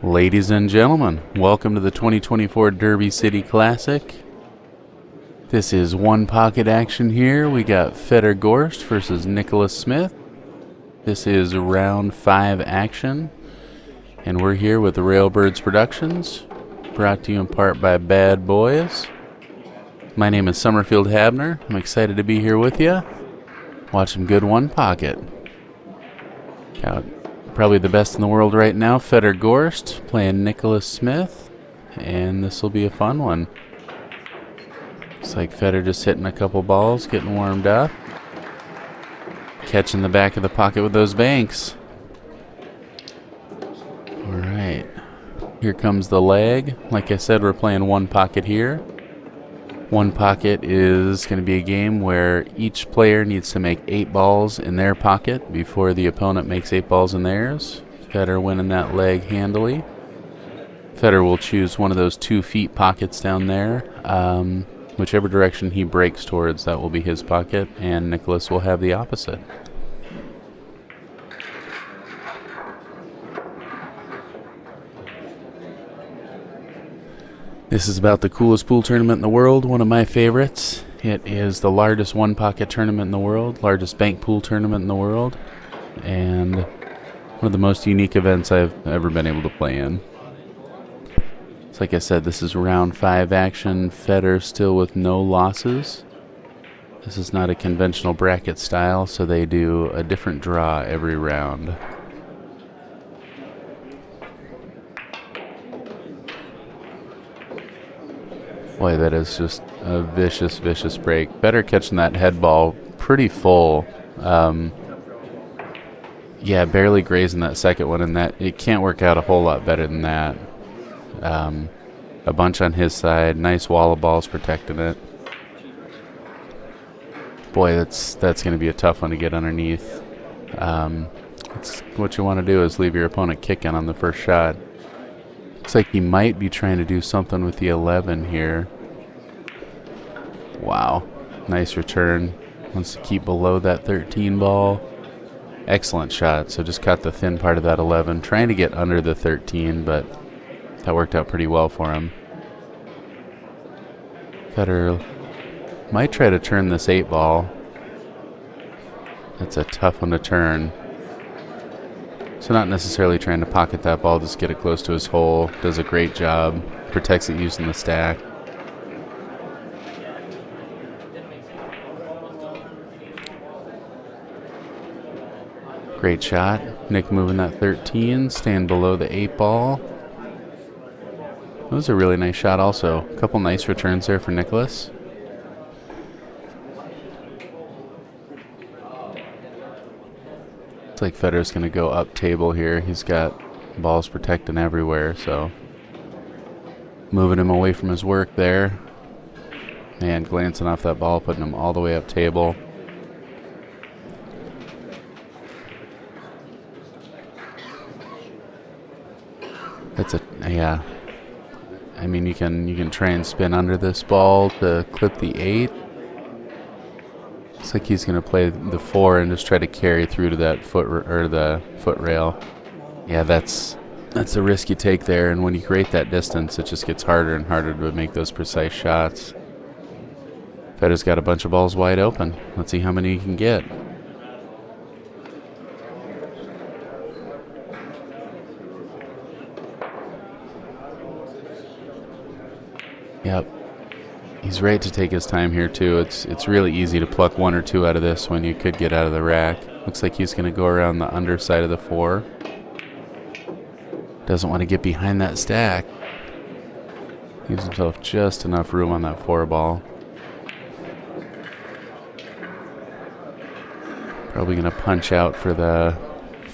Ladies and gentlemen, welcome to the 2024 Derby City Classic. This is one pocket action here. We got Fedor Gorst versus Nicolas Smith. This is round 5 action, and we're here with the Railbirds Productions, brought to you in part by Bad Boys. My name is Somerfield Habener. I'm excited to be here with you. Watch some good one pocket. Got probably the best in the world right now, Fedor Gorst playing Nicolas Smith, and this will be a fun one. Looks like Fedor just hitting a couple balls, getting warmed up, catching the back of the pocket with those banks. All right, here comes the leg. Like I said, we're playing one pocket here. One pocket is going to be a game where each player needs to make 8 balls in their pocket before the opponent makes 8 balls in theirs. Fedor winning that leg handily. Fedor will choose one of those 2 feet pockets down there. Whichever direction he breaks towards, that will be his pocket, and Nicolas will have the opposite. This is about the coolest pool tournament in the world, one of my favorites. It is the largest one pocket tournament in the world, largest bank pool tournament in the world, and one of the most unique events I've ever been able to play in. So like I said, this is round 5 action. Fedor still with no losses. This is not a conventional bracket style, so they do a different draw every round. Boy, that is just a vicious, vicious break. Better catching that head ball pretty full. Yeah, barely grazing that second one, and that it can't work out a whole lot better than that. A bunch on his side, nice wall of balls protecting it. Boy, that's going to be a tough one to get underneath. What you want to do is leave your opponent kicking on the first shot. Looks like he might be trying to do something with the 11 here. Wow, nice return. Wants to keep below that 13 ball. Excellent shot. So just caught the thin part of that 11. Trying to get under the 13, but that worked out pretty well for him. Fedor might try to turn this 8 ball. That's a tough one to turn. So not necessarily trying to pocket that ball, just get it close to his hole. Does a great job. Protects it using the stack. Great shot. Nick moving that 13, staying below the 8 ball. That was a really nice shot also. A couple nice returns there for Nicolas. Looks like Fedor's going to go up table here. He's got balls protecting everywhere, so moving him away from his work there. Man, glancing off that ball, putting him all the way up table. That's yeah. I mean, you can try and spin under this ball to clip the 8. Looks like he's going to play the 4 and just try to carry through to that foot rail. Yeah, that's a risk you take there, and when you create that distance, it just gets harder and harder to make those precise shots. Fedor's got a bunch of balls wide open. Let's see how many he can get. Yep. He's right to take his time here too. It's really easy to pluck 1 or 2 out of this when you could get out of the rack. Looks like he's going to go around the underside of the 4. Doesn't want to get behind that stack. Gives himself just enough room on that 4 ball. Probably going to punch out for the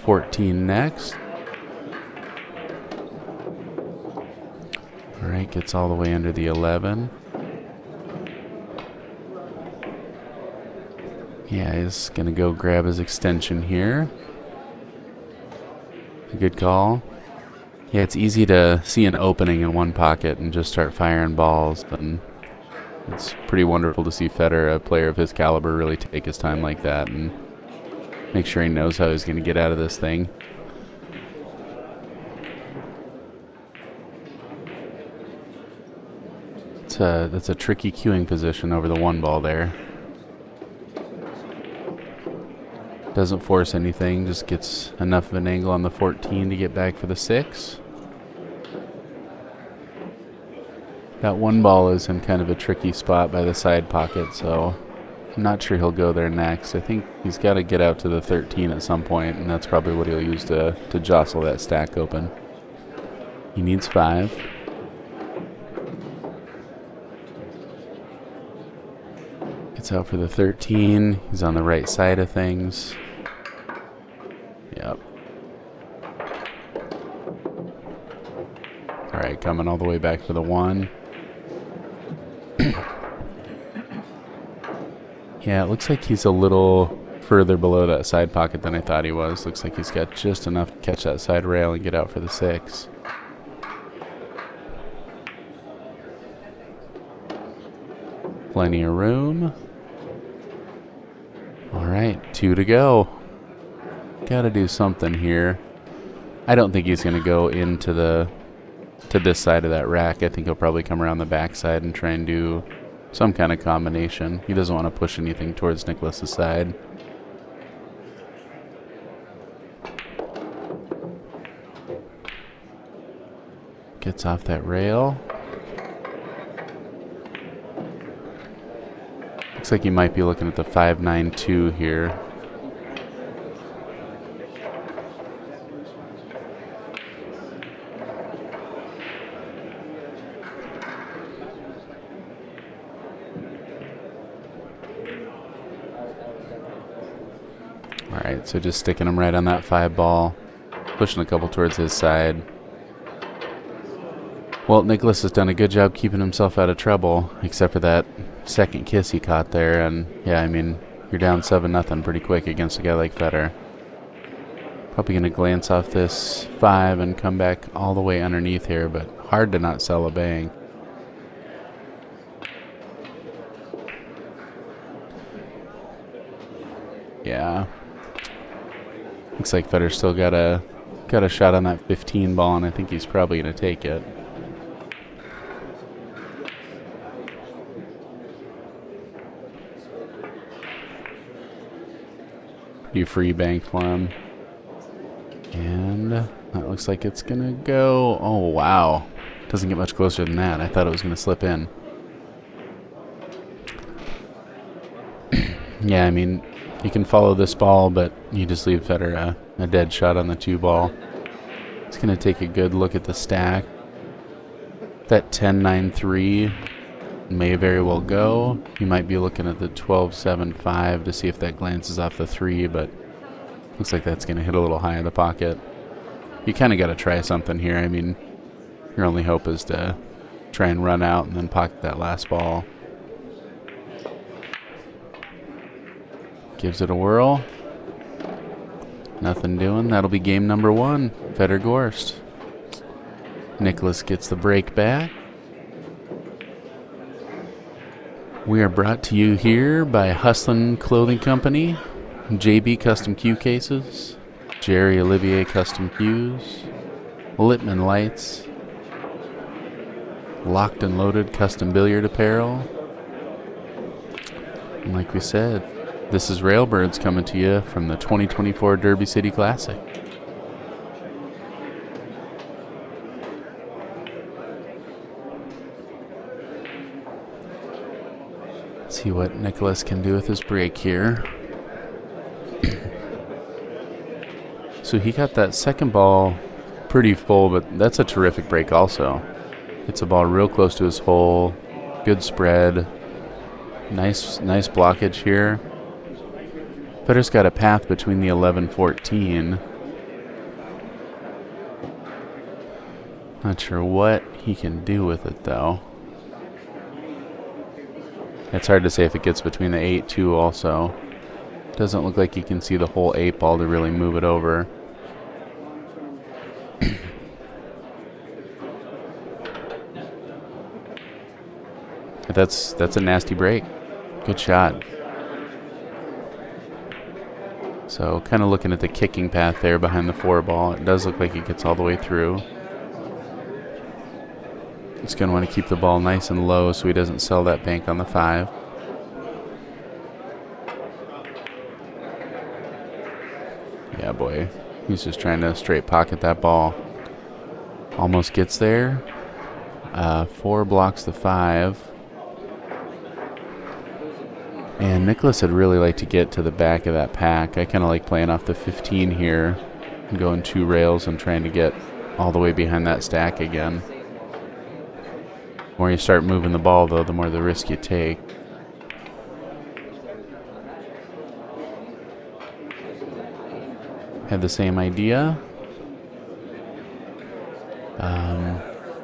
14 next. All right, gets all the way under the 11. Yeah, he's going to go grab his extension here. A good call. Yeah, it's easy to see an opening in one pocket and just start firing balls. And it's pretty wonderful to see Fedor, a player of his caliber, really take his time like that and make sure he knows how he's going to get out of this thing. That's a tricky queuing position over the 1 ball there. Doesn't force anything, just gets enough of an angle on the 14 to get back for the 6. That 1 ball is in kind of a tricky spot by the side pocket, so I'm not sure he'll go there next. I think he's got to get out to the 13 at some point, and that's probably what he'll use to jostle that stack open. He needs 5. Gets out for the 13. He's on the right side of things. Yep. Alright, coming all the way back for the 1. Yeah, it looks like he's a little further below that side pocket than I thought he was. Looks like he's got just enough to catch that side rail and get out for the 6. Plenty of room. Alright, 2 to go. Gotta do something here. I don't think he's gonna go into this side of that rack. I think he'll probably come around the back side and try and do some kind of combination. He doesn't want to push anything towards Nicolas's side. Gets off that rail. Looks like he might be looking at the 592 here. Alright, so just sticking him right on that 5 ball. Pushing a couple towards his side. Well, Nicolas has done a good job keeping himself out of trouble, except for that second kiss he caught there. And yeah, I mean, you're down 7-0 pretty quick against a guy like Fedor. Probably going to glance off this 5 and come back all the way underneath here, but hard to not sell a bang. Yeah. Looks like Fedor's still got a shot on that 15 ball, and I think he's probably going to take it. Pretty free bank for him. And that looks like it's going to go. Oh, wow. Doesn't get much closer than that. I thought it was going to slip in. Yeah, I mean, you can follow this ball, but you just leave Fedor a dead shot on the 2 ball. It's going to take a good look at the stack. That 10-9-3 may very well go. You might be looking at the 12-7-5 to see if that glances off the 3, but looks like that's going to hit a little high in the pocket. You kind of got to try something here. I mean, your only hope is to try and run out and then pocket that last ball. Gives it a whirl. Nothing doing. That'll be game number 1. Fedor Gorst. Nicolas gets the break back. We are brought to you here by Hustlin' Clothing Company, JB Custom Cue Cases, Jerry Olivier Custom Cues, Littman Lights, Locked and Loaded Custom Billiard Apparel. And like we said, this is Railbirds coming to you from the 2024 Derby City Classic. Let's see what Nicolas can do with his break here. So he got that second ball pretty full, but that's a terrific break also. It's a ball real close to his hole. Good spread. Nice blockage here. Fedor's got a path between the 11-14. Not sure what he can do with it though. It's hard to say if it gets between the 8-2 also. Doesn't look like you can see the whole 8 ball to really move it over. But that's a nasty break. Good shot. So kind of looking at the kicking path there behind the 4 ball. It does look like it gets all the way through. He's going to want to keep the ball nice and low so he doesn't sell that bank on the 5. Yeah, boy. He's just trying to straight pocket that ball. Almost gets there. 4 blocks the 5. And Nicolas would really like to get to the back of that pack. I kind of like playing off the 15 here and going 2 rails and trying to get all the way behind that stack again. The more you start moving the ball, though, the more the risk you take. Had the same idea.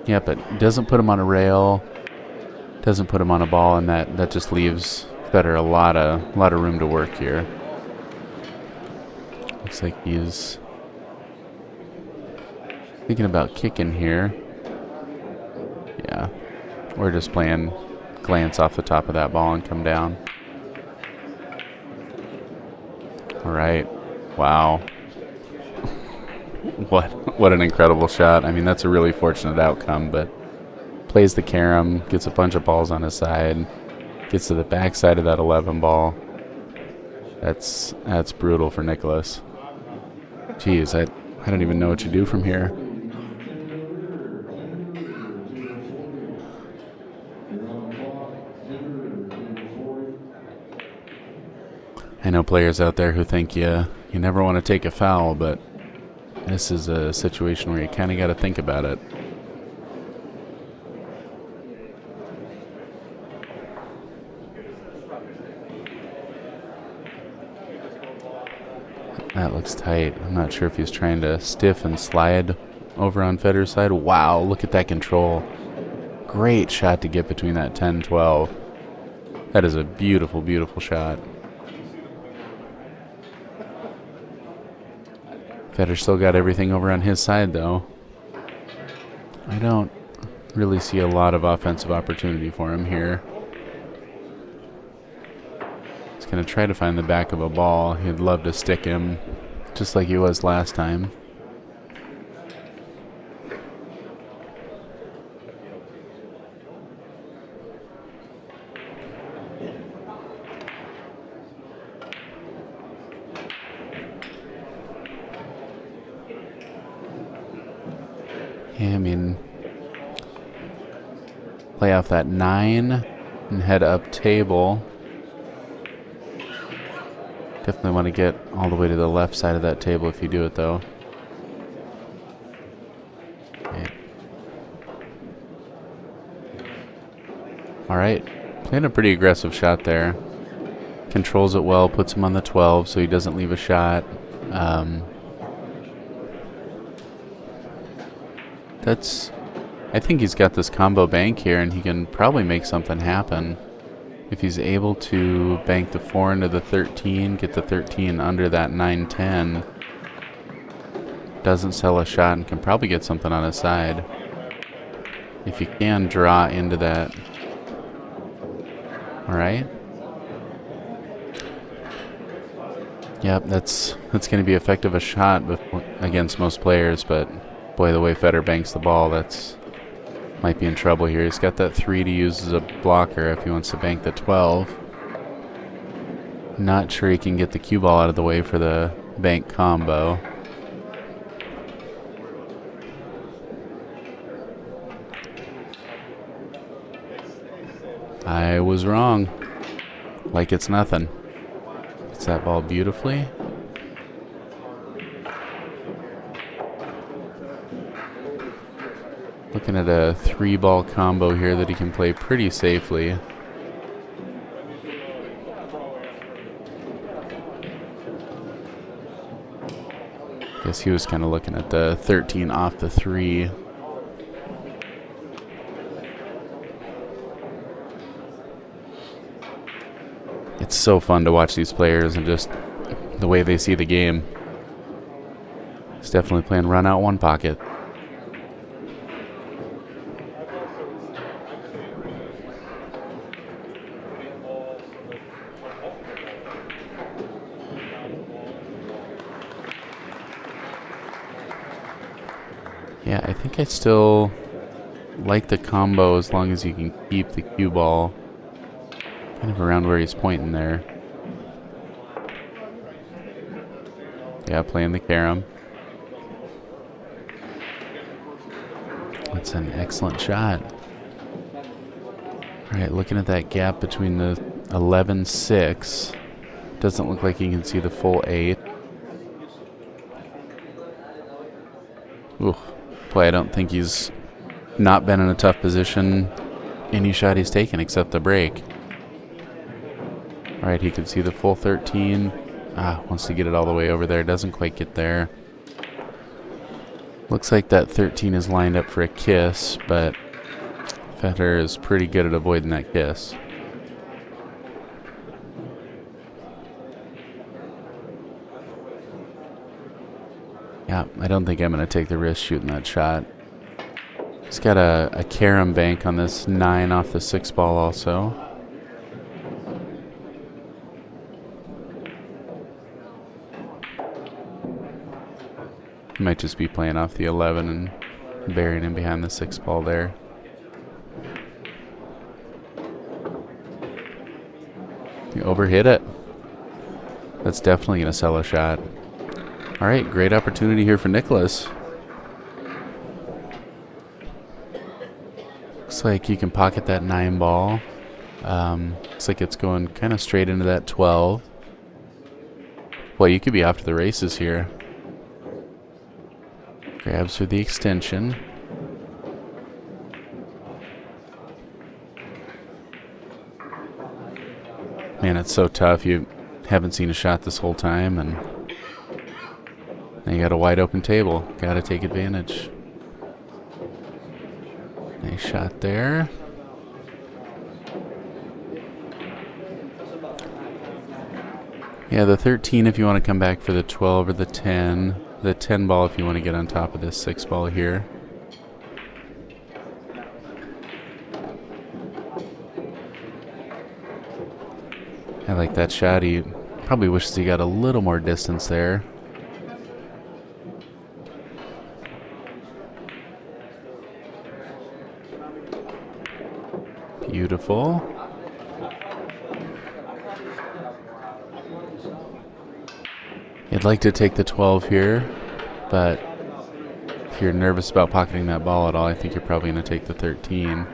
Yeah, but doesn't put him on a rail, doesn't put him on a ball, and that just leaves Fedor a lot of room to work here. Looks like he's thinking about kicking here. Yeah, we're just playing glance off the top of that ball and come down. All right, wow. What an incredible shot. I mean, that's a really fortunate outcome, but plays the carom, gets a bunch of balls on his side, gets to the backside of that 11 ball. That's brutal for Nicolas. Jeez, I don't even know what to do from here. I know players out there who think you never want to take a foul, but this is a situation where you kind of got to think about it. That looks tight. I'm not sure if he's trying to stiff and slide over on Fedor's side. Wow, look at that control. Great shot to get between that 10-12. That is a beautiful, beautiful shot. Fedor still got everything over on his side, though. I don't really see a lot of offensive opportunity for him here. He's going to try to find the back of a ball. He'd love to stick him, just like he was last time. Yeah, I mean, play off that 9 and head up table. Definitely want to get all the way to the left side of that table if you do it, though. Okay. All right, playing a pretty aggressive shot there. Controls it well, puts him on the 12 so he doesn't leave a shot. I think he's got this combo bank here, and he can probably make something happen. If he's able to bank the 4 into the 13, get the 13 under that 9-10, doesn't sell a shot and can probably get something on his side. If he can draw into that. All right. Yep, that's going to be effective a shot against most players, but boy, the way Fedor banks the ball, that's might be in trouble here. He's got that 3 to use as a blocker if he wants to bank the 12. Not sure he can get the cue ball out of the way for the bank combo. I was wrong. Like it's nothing. Gets that ball beautifully. Looking at a 3-ball combo here that he can play pretty safely. Guess he was kind of looking at the 13 off the 3. It's so fun to watch these players and just the way they see the game. He's definitely playing run out one pocket. Yeah, I think I still like the combo as long as you can keep the cue ball kind of around where he's pointing there. Yeah, playing the carom. That's an excellent shot. All right, looking at that gap between the 11-6. Doesn't look like you can see the full 8. Ooh, boy, I don't think he's not been in a tough position any shot he's taken except the break. All right, he can see the full 13. Wants to get it all the way over there. Doesn't quite get there. Looks like that 13 is lined up for a kiss, but Fedor is pretty good at avoiding that kiss. Yeah, I don't think I'm going to take the risk shooting that shot. He's got a carom bank on this 9 off the 6 ball also. He might just be playing off the 11 and burying him behind the 6 ball there. He overhit it. That's definitely going to sell a shot. All right, great opportunity here for Nicolas. Looks like you can pocket that 9 ball. Looks like it's going kind of straight into that 12. Boy, you could be off to the races here. Grabs for the extension. Man, it's so tough. You haven't seen a shot this whole time, and now you got a wide open table. Got to take advantage. Nice shot there. Yeah, the 13 if you want to come back for the 12 or the 10. The 10 ball if you want to get on top of this 6 ball here. I like that shot. He probably wishes he got a little more distance there. Beautiful. You'd like to take the 12 here, but if you're nervous about pocketing that ball at all, I think you're probably going to take the 13.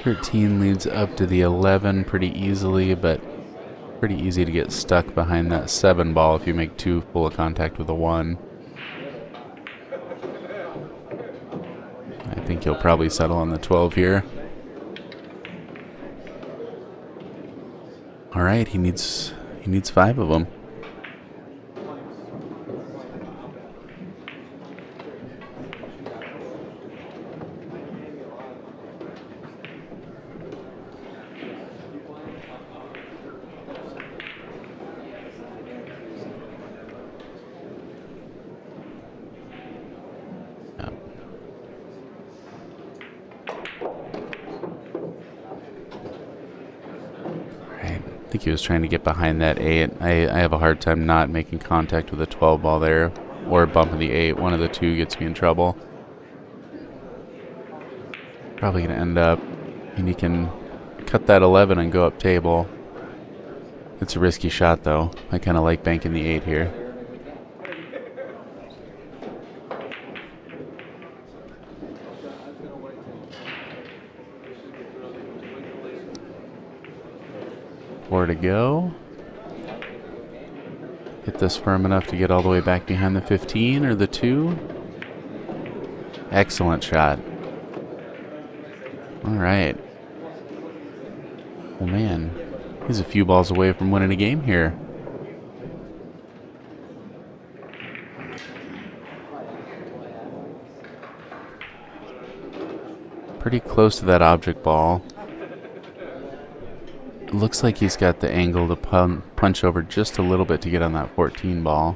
13 leads up to the 11 pretty easily, but pretty easy to get stuck behind that 7 ball if you make too full of contact with a 1. I think you'll probably settle on the 12 here. All right, he needs 5 of them. I think he was trying to get behind that 8. I have a hard time not making contact with a 12 ball there, or bumping the 8. One of the two gets me in trouble. Probably going to end up, and he can cut that 11 and go up table. It's a risky shot though. I kind of like banking the 8 here. Four to go. Hit this firm enough to get all the way back behind the 15 or the 2. Excellent shot. All right. Well, man, he's a few balls away from winning a game here. Pretty close to that object ball. Looks like he's got the angle to punch over just a little bit to get on that 14 ball.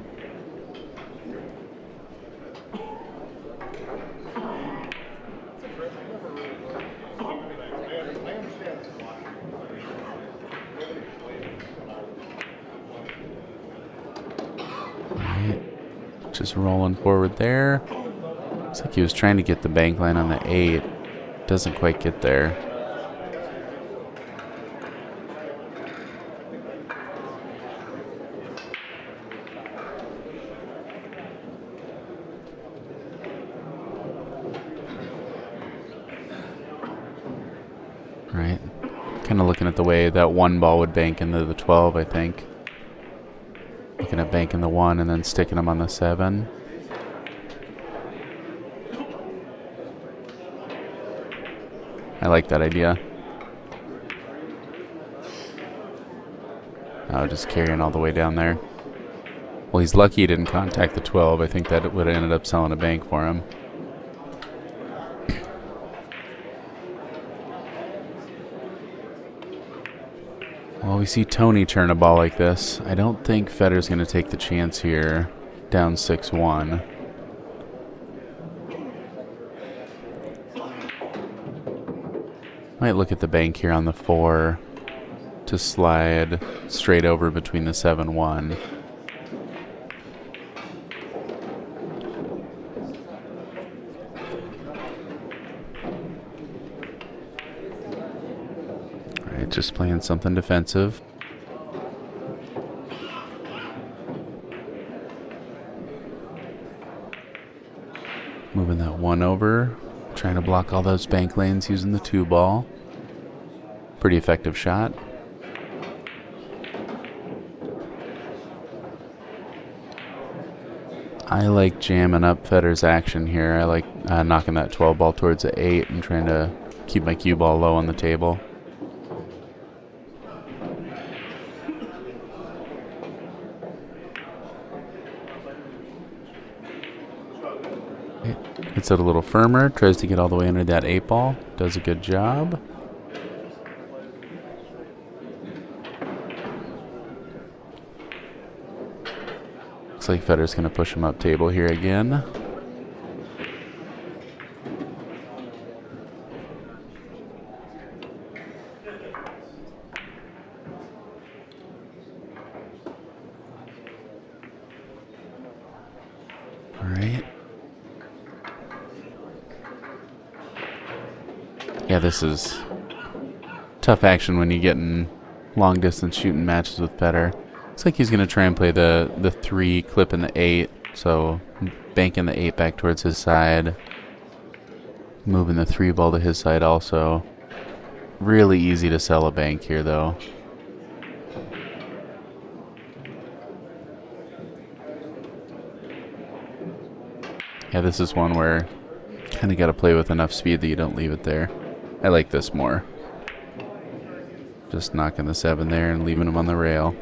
Alright, just rolling forward there. Looks like he was trying to get the bank line on the 8. Doesn't quite get there. Right. Kind of looking at the way that one ball would bank into the 12, I think. Looking at banking the 1 and then sticking them on the 7. I like that idea. Oh, just carrying all the way down there. Well, he's lucky he didn't contact the 12. I think that it would have ended up selling a bank for him. Well, we see Tony turn a ball like this. I don't think Fedor's going to take the chance here. Down 6-1. Might look at the bank here on the 4 to slide straight over between the 7-1. Alright, just playing something defensive. Moving that 1 over. Trying to block all those bank lanes using the 2 ball. Pretty effective shot. I like jamming up Fedor's action here. I like knocking that 12 ball towards the 8 and trying to keep my cue ball low on the table. Hits it a little firmer, tries to get all the way under that 8 ball. Does a good job. Looks like Fedor's going to push him up table here again. All right. Yeah, this is tough action when you get in long distance shooting matches with Fedor. Looks like he's going to try and play the 3, clipping the 8. So banking the 8 back towards his side. Moving the 3 ball to his side also. Really easy to sell a bank here though. Yeah, this is one where you kind of got to play with enough speed that you don't leave it there. I like this more. Just knocking the 7 there and leaving him on the rail.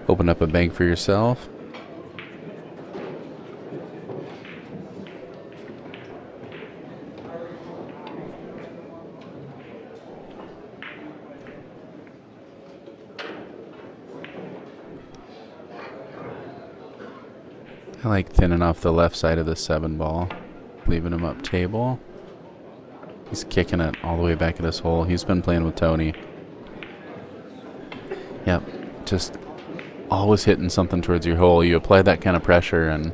Open up a bank for yourself. I like thinning off the left side of the 7 ball. Leaving him up table. He's kicking it all the way back at his hole. He's been playing with Tony. Yep, just always hitting something towards your hole. You apply that kind of pressure and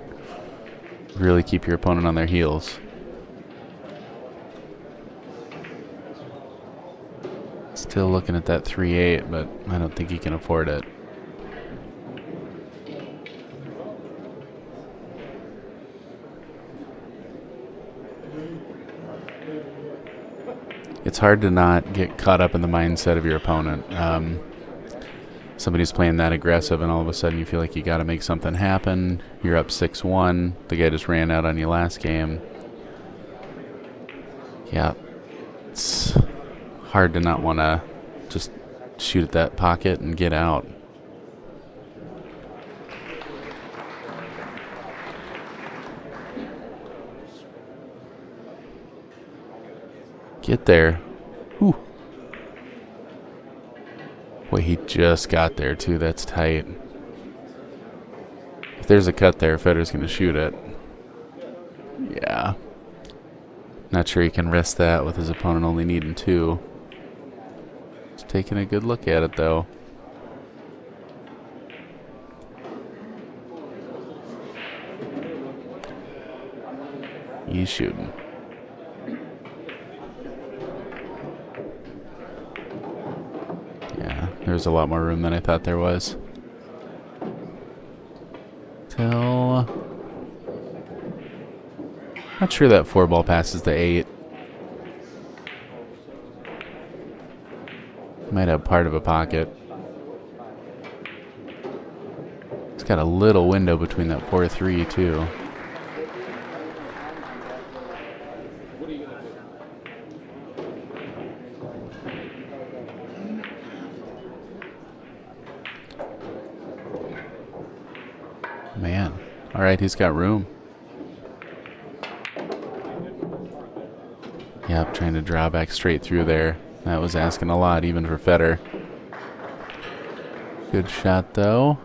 really keep your opponent on their heels. Still looking at that 3-8, but I don't think he can afford it. It's hard to not get caught up in the mindset of your opponent. Somebody's playing that aggressive and all of a sudden you feel like you got to make something happen. You're up 6-1. The guy just ran out on you last game. Yeah, it's hard to not want to just shoot at that pocket and get out. Get there. Whew. Boy, he just got there too. That's tight. If there's a cut there, Fedor's going to shoot it. Yeah. Not sure he can risk that with his opponent only needing 2. Just taking a good look at it though. He's shooting. Yeah, there's a lot more room than I thought there was. Till... Not sure that 4 ball passes the 8. Might have part of a pocket. It's got a little window between that 4-3 too. Man. Alright, he's got room. Yep, trying to draw back straight through there. That was asking a lot, even for Fedor. Good shot, though.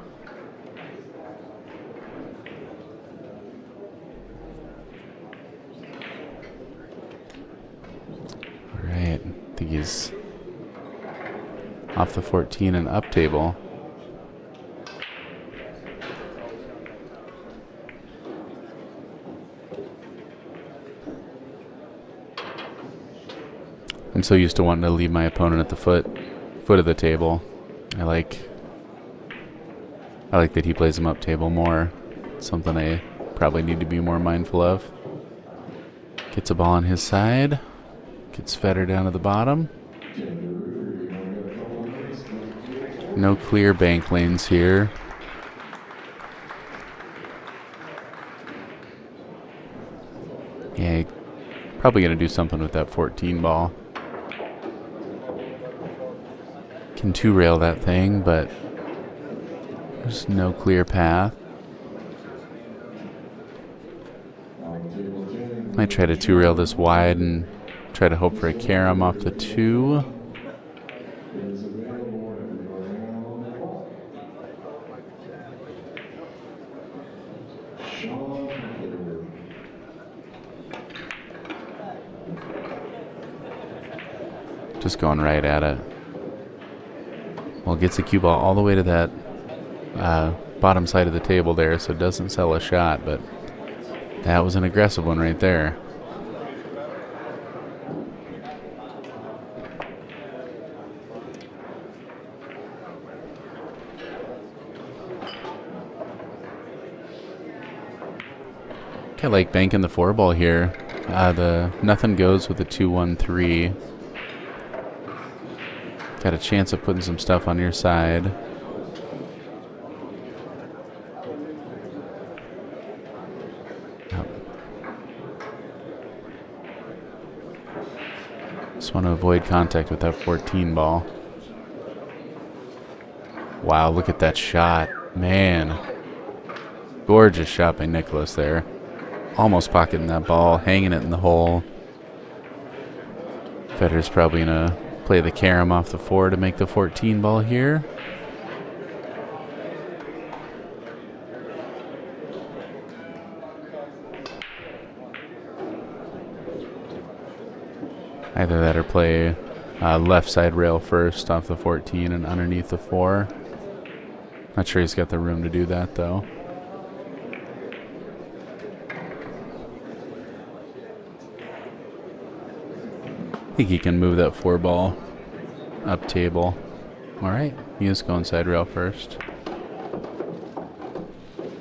Alright, I think he's off the 14 and up table. I'm so used to wanting to leave my opponent at the foot of the table. I like that he plays him up table more. It's something I probably need to be more mindful of. Gets a ball on his side. Gets Fedor down to the bottom. No clear bank lanes here. Yeah, probably going to do something with that 14 ball. Can 2-rail that thing, but there's no clear path. Might try to 2-rail this wide and try to hope for a carom off the 2. Just going right at it. Well, gets the cue ball all the way to that bottom side of the table there, so it doesn't sell a shot, but that was an aggressive one right there. I like banking the 4-ball here. The nothing goes with the 2-1-3. Got a chance of putting some stuff on your side. Yep. Just want to avoid contact with that 14 ball. Wow, look at that shot. Man. Gorgeous shot by Nicolas there. Almost pocketing that ball, hanging it in the hole. Fedor's probably going to play the carom off the 4 to make the 14 ball here. Either that or play left side rail first off the 14 and underneath the 4. Not sure he's got the room to do that though. I think he can move that 4 ball up table. Alright, he is going side rail first.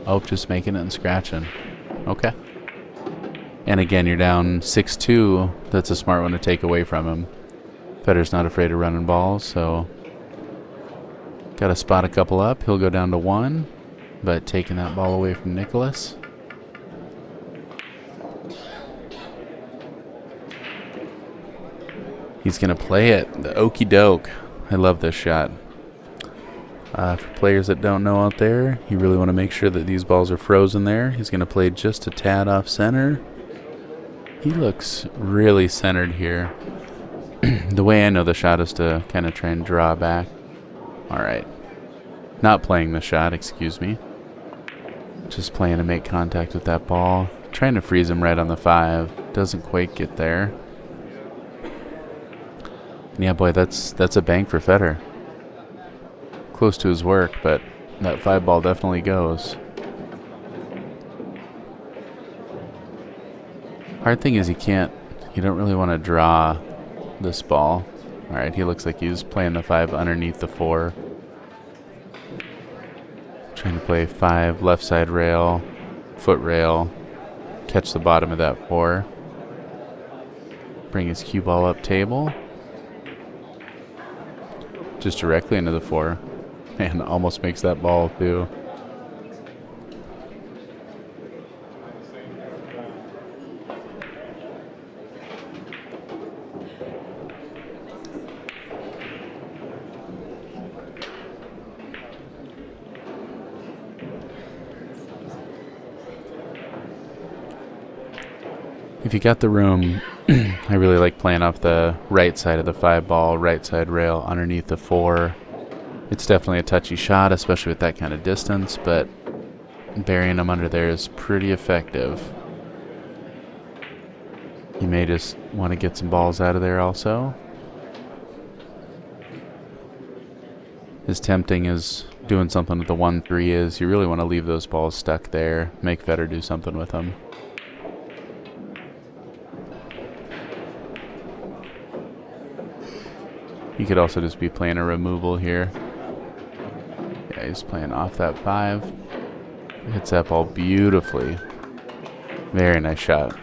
Oh, just making it and scratching. Okay. And again, you're down 6-2. That's a smart one to take away from him. Fedor's not afraid of running balls, so got to spot a couple up. He'll go down to 1, but taking that ball away from Nicolas. He's going to play it. The okey doke. I love this shot. For players that don't know out there, you really want to make sure that these balls are frozen there. He's going to play just a tad off center. He looks really centered here. The way I know the shot is to kind of try and draw back. Alright. Not playing the shot, excuse me. Just playing to make contact with that ball. Trying to freeze him right on the 5. Doesn't quite get there. And yeah, boy, that's a bank for Fedor. Close to his work, but that 5 ball definitely goes. Hard thing is you don't really want to draw this ball. Alright, he looks like he's playing the 5 underneath the 4. Trying to play 5 left side rail, foot rail, catch the bottom of that 4. Bring his cue ball up table. Just directly into the 4. And almost makes that ball too. If you got the room, I really like playing off the right side of the 5 ball, right side rail underneath the 4. It's definitely a touchy shot, especially with that kind of distance, but burying them under there is pretty effective. You may just want to get some balls out of there also. As tempting as doing something with the 1-3 is, you really want to leave those balls stuck there, make Fedor do something with them. He could also just be playing a removal here. Yeah, he's playing off that 5. Hits that ball beautifully. Very nice shot.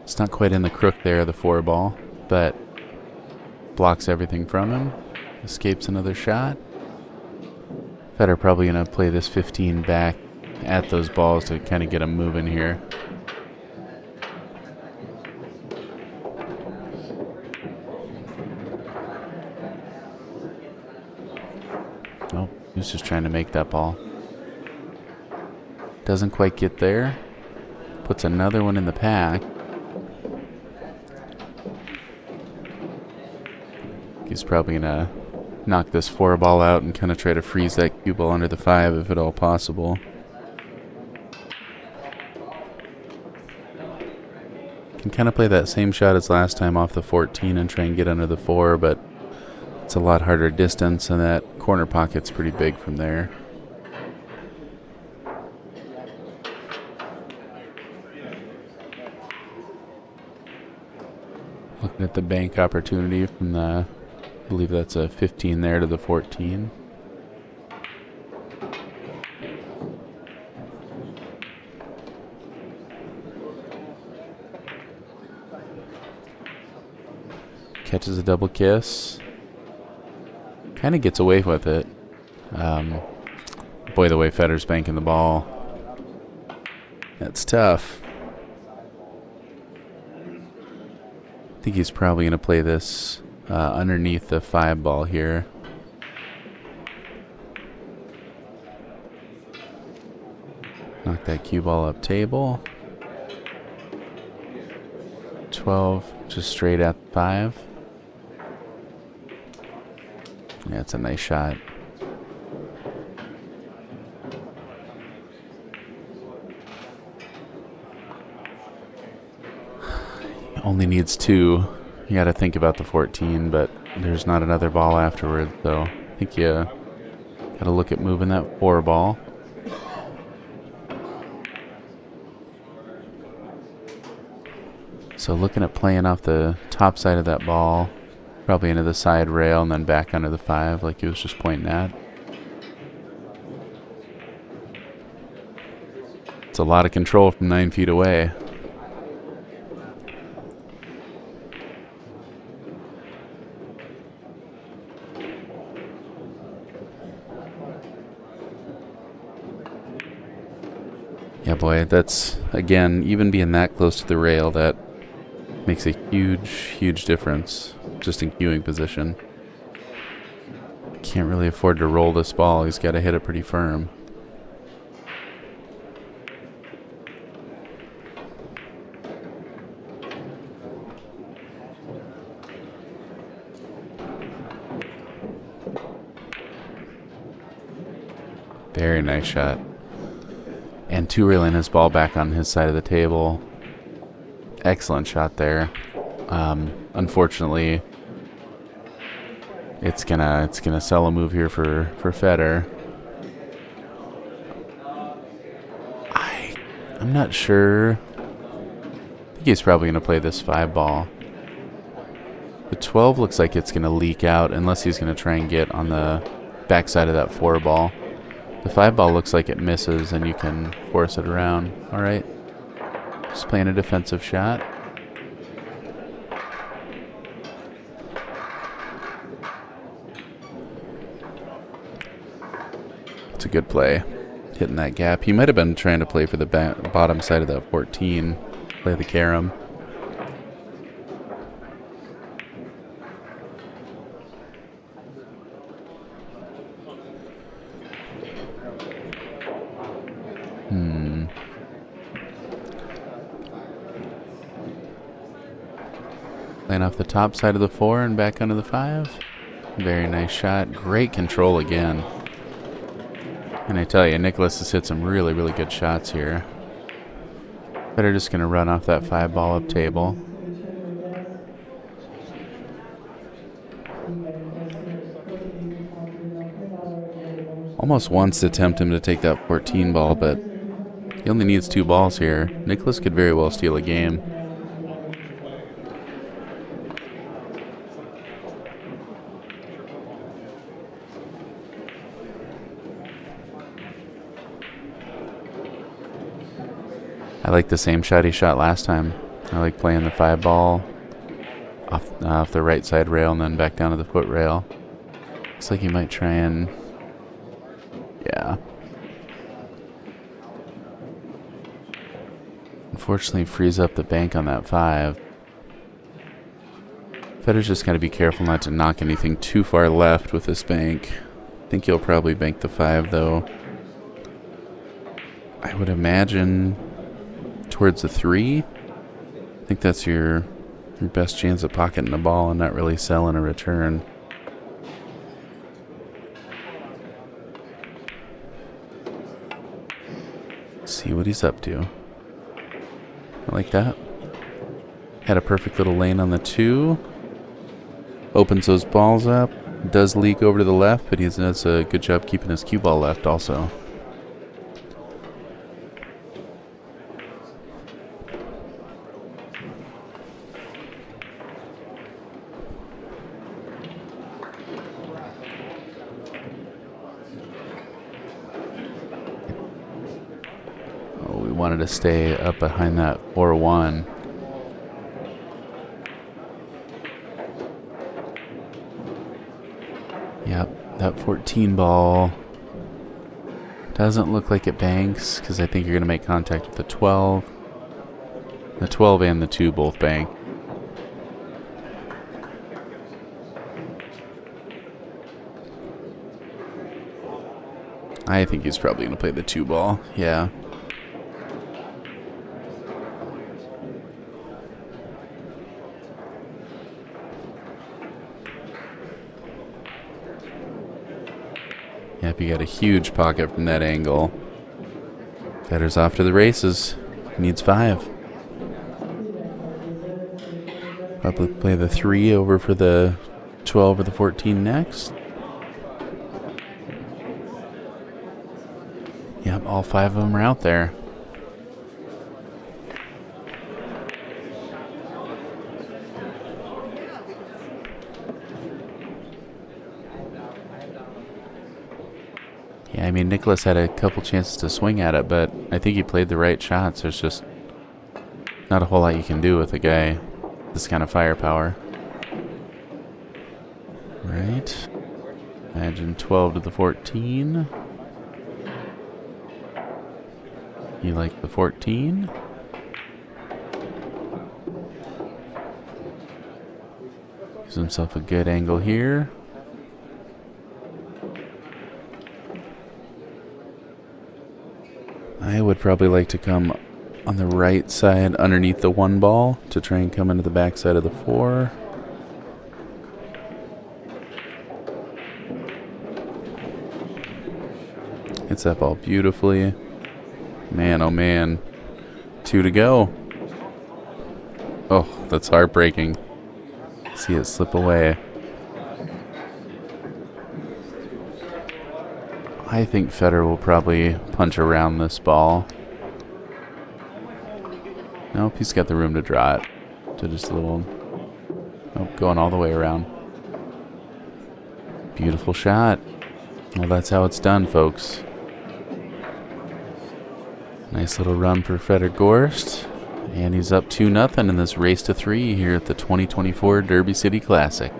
It's not quite in the crook there, the 4 ball, but blocks everything from him. Escapes another shot. Fedor probably going to play this 15 back at those balls to kind of get him moving here. Oh, he's just trying to make that ball. Doesn't quite get there. Puts another one in the pack. He's probably going to knock this 4 ball out and kind of try to freeze that cue ball under the 5 if at all possible. Can kind of play that same shot as last time off the 14 and try and get under the 4, but it's a lot harder distance, and that corner pocket's pretty big from there. Looking at the bank opportunity from the, I believe that's a 15 there to the 14. Catches a double kiss. Kind of gets away with it. Boy, the way Fedor's banking the ball. That's tough. I think he's probably going to play this underneath the 5 ball here. Knock that cue ball up table. 12, just straight at 5. Yeah, it's a nice shot. Only needs 2. You got to think about the 14, but there's not another ball afterward, so I think you got to look at moving that 4 ball. So looking at playing off the top side of that ball, probably into the side rail and then back under the 5 like he was just pointing at. It's a lot of control from 9 feet away. Yeah, boy, that's, again, even being that close to the rail, that makes a huge, huge difference just in queuing position. Can't really afford to roll this ball. He's got to hit it pretty firm. Very nice shot. And 2-railing his ball back on his side of the table. Excellent shot there. Unfortunately, it's gonna sell a move here for Fedor. I I'm not sure. I think he's probably going to play this 5 ball. The 12 looks like it's going to leak out unless he's going to try and get on the backside of that 4 ball. The 5 ball looks like it misses and you can force it around. Alright. Just playing a defensive shot. It's a good play. Hitting that gap. He might have been trying to play for the bottom side of that 14. Play the carom. Playing off the top side of the 4 and back onto the 5. Very nice shot. Great control again. And I tell you, Nicolas has hit some really, really good shots here. Better just going to run off that 5 ball up table. Almost wants to tempt him to take that 14 ball, but he only needs 2 balls here. Nicolas could very well steal a game. I like the same shot he shot last time. I like playing the 5 ball off the right side rail and then back down to the foot rail. Looks like he might try and... yeah. Unfortunately, frees up the bank on that 5. Fedor's just got to be careful not to knock anything too far left with this bank. I think he'll probably bank the 5, though. I would imagine towards the 3. I think that's your best chance of pocketing the ball and not really selling a return. Let's see what he's up to. I like that. Had a perfect little lane on the 2. Opens those balls up. Does leak over to the left, but he does a good job keeping his cue ball left also. Wanted to stay up behind that 4-1. Yep, that 14 ball doesn't look like it banks because I think you're going to make contact with the 12. The 12 and the 2 both bank. I think he's probably going to play the 2 ball. Yeah. Yep, you got a huge pocket from that angle. Fedor's off to the races. Needs 5. Probably play the 3 over for the 12 or the 14 next. Yep, all 5 of them are out there. Yeah, I mean, Nicolas had a couple chances to swing at it, but I think he played the right shots. There's just not a whole lot you can do with a guy with this kind of firepower. Right. Imagine 12 to the 14. You like the 14? Gives himself a good angle here. I would probably like to come on the right side underneath the 1 ball to try and come into the back side of the 4. Hits that ball beautifully. Man, oh man. 2 to go. Oh, that's heartbreaking. See it slip away. I think Fedor will probably punch around this ball. Nope, he's got the room to draw it. So just a little... Nope, going all the way around. Beautiful shot. Well, that's how it's done, folks. Nice little run for Fedor Gorst. And he's up 2-0 in this race to 3 here at the 2024 Derby City Classic.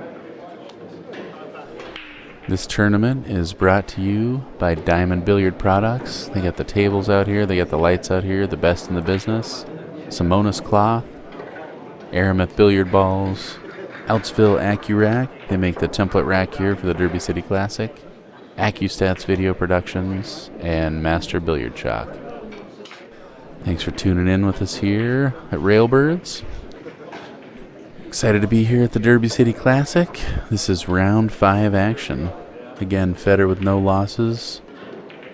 This tournament is brought to you by Diamond Billiard Products. They got the tables out here, they got the lights out here, the best in the business. Simonis cloth, Aramith billiard balls, Outsville AccuRack. They make the template rack here for the Derby City Classic. AccuStats Video Productions, and Master Billiard Chalk. Thanks for tuning in with us here at Railbirds. Excited to be here at the Derby City Classic. This is round 5 action. Again, Fedor with no losses.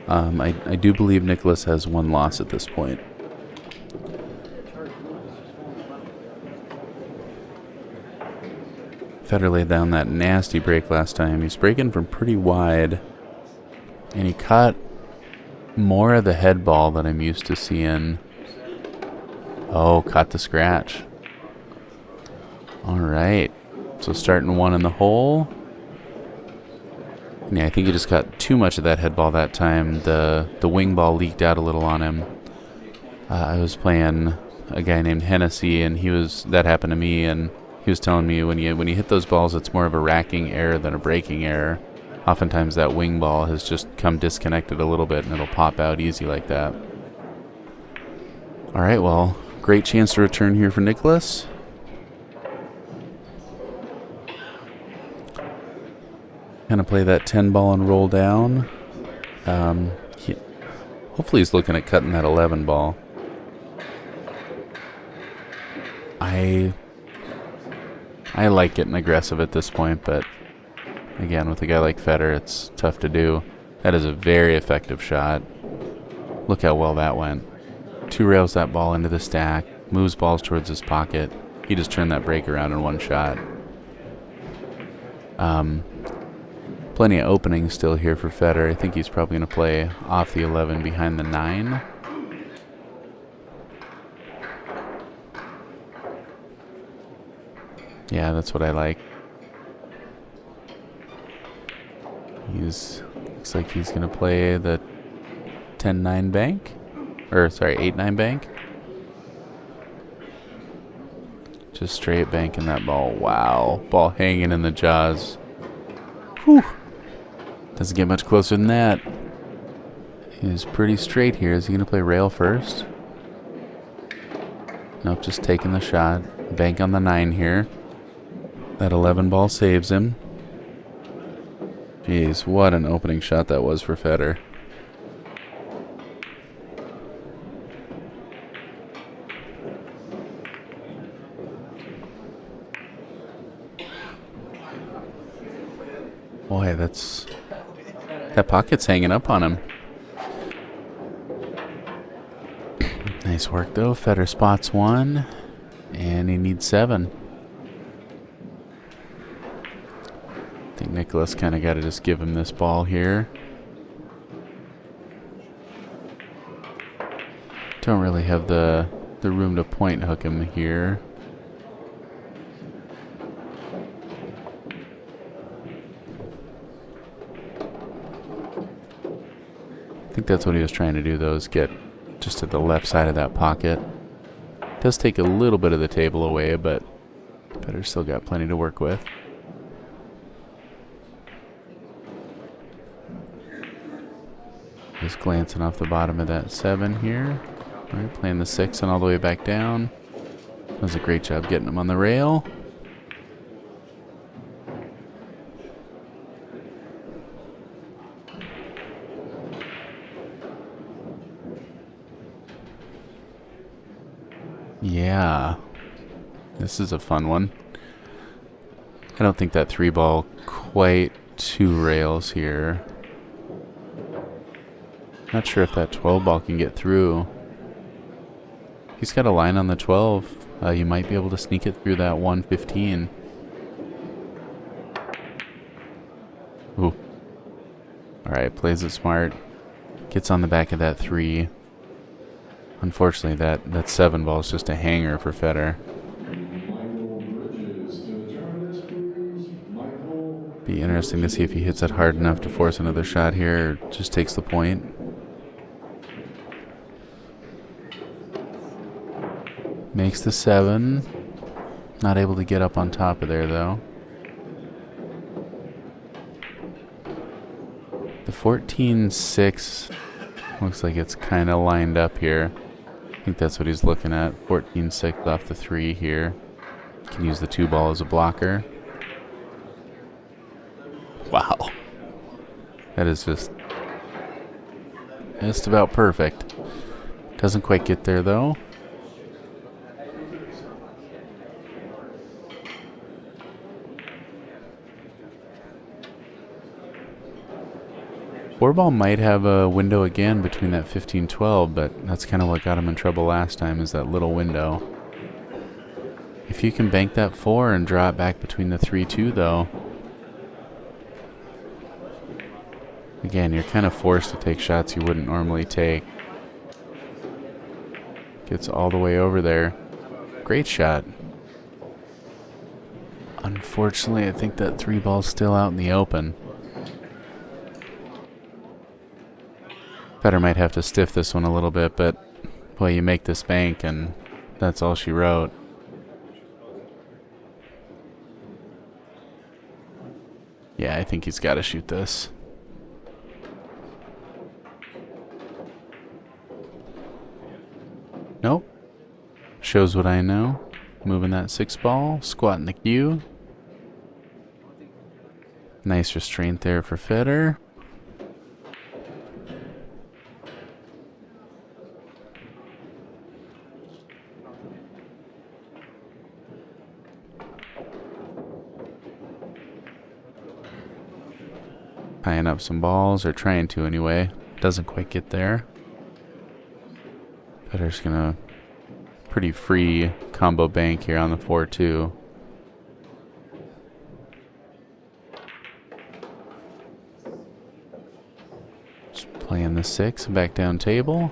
I do believe Nicolas has 1 loss at this point. Fedor laid down that nasty break last time. He's breaking from pretty wide. And he caught more of the head ball than I'm used to seeing. Oh, caught the scratch. Alright. So starting 1 in the hole. Yeah, I think he just got too much of that head ball that time. The wing ball leaked out a little on him. I was playing a guy named Hennessy, and that happened to me, and he was telling me when you hit those balls, it's more of a racking error than a breaking error. Oftentimes that wing ball has just come disconnected a little bit, and it'll pop out easy like that. Alright, well, great chance to return here for Nicolas. Kind of play that 10 ball and roll down. Hopefully he's looking at cutting that 11 ball. I like getting aggressive at this point, but again, with a guy like Fedor, it's tough to do. That is a very effective shot. Look how well that went. 2 rails that ball into the stack, moves balls towards his pocket. He just turned that break around in 1 shot. Plenty of openings still here for Fedor. I think he's probably going to play off the 11 behind the 9. Yeah, that's what I like. Looks like he's going to play the 10-9 bank. Or, sorry, 8-9 bank. Just straight banking that ball. Wow. Ball hanging in the jaws. Whew. Doesn't get much closer than that. He's pretty straight here. Is he going to play rail first? Nope, just taking the shot. Bank on the 9 here. That 11 ball saves him. Jeez, what an opening shot that was for Fedor. Boy, that pocket's hanging up on him. Nice work though. Fedor spots 1, and he needs 7. I think Nicolas kind of got to just give him this ball here. Don't really have the room to point hook him here. I think that's what he was trying to do though, is get just at the left side of that pocket. Does take a little bit of the table away, but Fedor's still got plenty to work with. Just glancing off the bottom of that 7 here. All right, playing the 6 and all the way back down. Does a great job getting him on the rail. Yeah, this is a fun one. I don't think that 3 ball quite 2 rails here. Not sure if that 12 ball can get through. He's got a line on the 12. You might be able to sneak it through that 115. Ooh. Alright, plays it smart. Gets on the back of that 3. Unfortunately, that 7 ball is just a hanger for Fedor. Be interesting to see if he hits it hard enough to force another shot here, or just takes the point. Makes the 7. Not able to get up on top of there, though. The 14-6 looks like it's kind of lined up here. I think that's what he's looking at. 14-6 off the 3 here. Can use the 2 ball as a blocker. Wow. That is just about perfect. Doesn't quite get there, though. Four ball might have a window again between that 15-12, but that's kind of what got him in trouble last time, is that little window. If you can bank that 4 and draw it back between the 3-2, though, again, you're kind of forced to take shots you wouldn't normally take. Gets all the way over there. Great shot. Unfortunately, I think that 3 ball's still out in the open. Fedor might have to stiff this one a little bit, but boy, you make this bank and that's all she wrote. Yeah, I think he's got to shoot this. Nope. Shows what I know. Moving that 6 ball, squatting the cue. Nice restraint there for Fedor. Tying up some balls, or trying to anyway. Doesn't quite get there. Fedor's gonna pretty free combo bank here on the 4-2. Just playing the 6 back down table.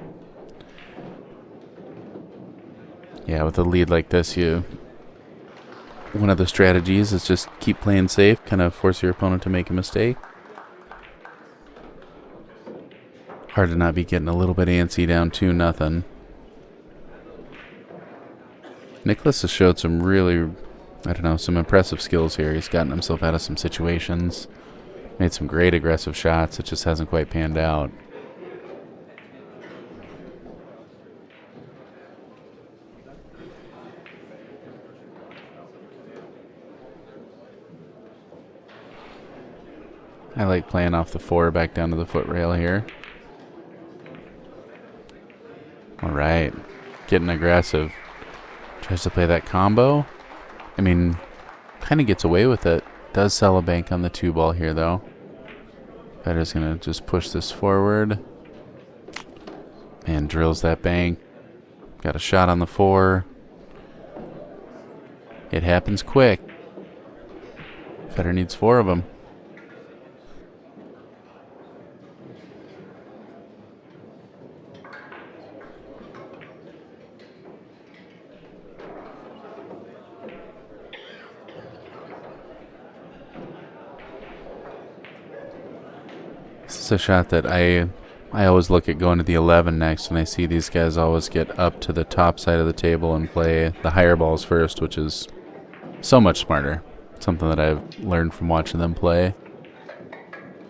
Yeah, with a lead like this, one of the strategies is just keep playing safe, kind of force your opponent to make a mistake. Hard to not be getting a little bit antsy down 2-0. Nicolas has showed some really, some impressive skills here. He's gotten himself out of some situations. Made some great aggressive shots. It just hasn't quite panned out. I like playing off the 4 back down to the foot rail here. Alright, getting aggressive. Tries to play that combo. I mean, kind of gets away with it. Does sell a bank on the 2 ball here, though. Fedor's going to just push this forward. And drills that bank. Got a shot on the 4. It happens quick. Fedor needs 4 of them. This is a shot that I always look at going to the 11 next, and I see these guys always get up to the top side of the table and play the higher balls first, which is so much smarter. Something that I've learned from watching them play.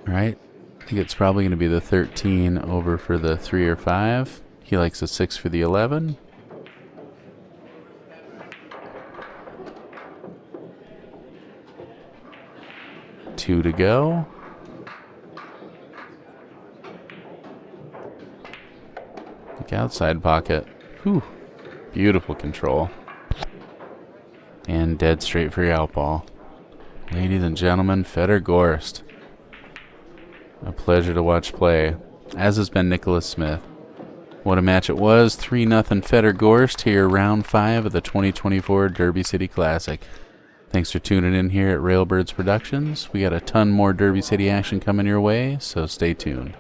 Alright, I think it's probably going to be the 13 over for the 3 or 5. He likes a 6 for the 11. Two to go. Look outside pocket. Whew. Beautiful control. And dead straight for your out ball. Ladies and gentlemen, Fedor Gorst. A pleasure to watch play, as has been Nicolas Smith. What a match it was. 3-0 Fedor Gorst here, round 5 of the 2024 Derby City Classic. Thanks for tuning in here at Railbirds Productions. We got a ton more Derby City action coming your way, so stay tuned.